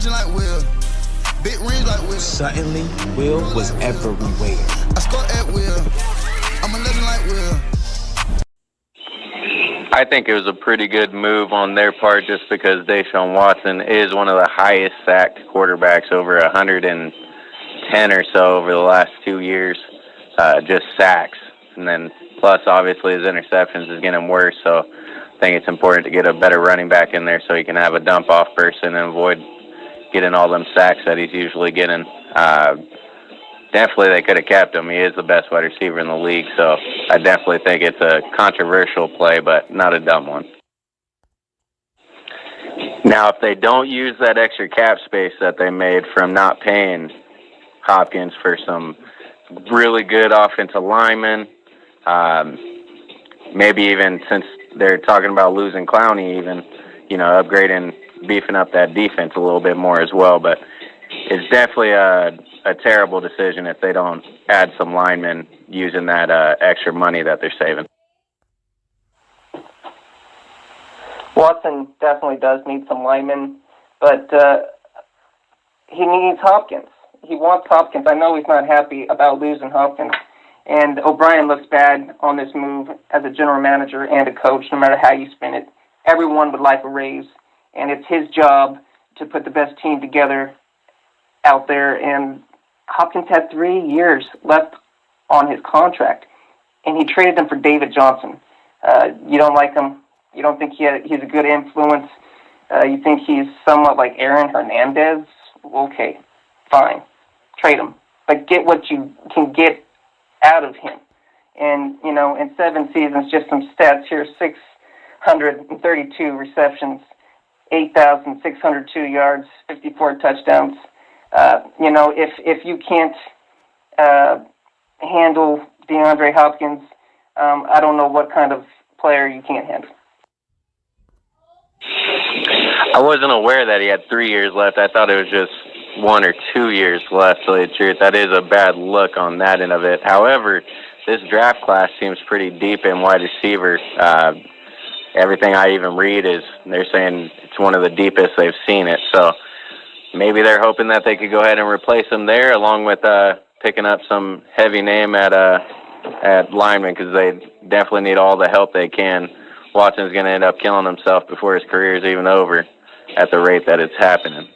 legend like Will. Big rings like Will. Suddenly, Will was everywhere. I score at Will. I'm a legend like Will. I think it was a pretty good move on their part just because Deshaun Watson is one of the highest sacked quarterbacks, over 110 or so over the last 2 years, just sacks. And then plus, obviously, his interceptions is getting worse, so I think it's important to get a better running back in there so he can have a dump-off person and avoid getting all them sacks that he's usually getting. Definitely they could have kept him. He is the best wide receiver in the league, so I definitely think it's a controversial play, but not a dumb one. Now, if they don't use that extra cap space that they made from not paying Hopkins for some really good offensive linemen, maybe even since they're talking about losing Clowney, even, upgrading, beefing up that defense a little bit more as well, but it's definitely a terrible decision if they don't add some linemen using that extra money that they're saving. Watson definitely does need some linemen, but he needs Hopkins. He wants Hopkins. I know he's not happy about losing Hopkins, and O'Brien looks bad on this move as a general manager and a coach, no matter how you spin it. Everyone would like a raise, and it's his job to put the best team together out there, and Hopkins had 3 years left on his contract, and he traded him for David Johnson. You don't like him. You don't think he's a good influence. You think he's somewhat like Aaron Hernandez. Okay, fine. Trade him. But get what you can get out of him. And, in 7 seasons, just some stats here, 632 receptions, 8,602 yards, 54 touchdowns. If you can't handle DeAndre Hopkins, I don't know what kind of player you can't handle. I wasn't aware that he had 3 years left. I thought it was just 1 or 2 years left, to tell you the truth. That is a bad look on that end of it. However, this draft class seems pretty deep in wide receiver. Everything I even read is they're saying it's one of the deepest they've seen it. So maybe they're hoping that they could go ahead and replace him there, along with picking up some heavy name at lineman, because they definitely need all the help they can. Watson's going to end up killing himself before his career is even over at the rate that it's happening.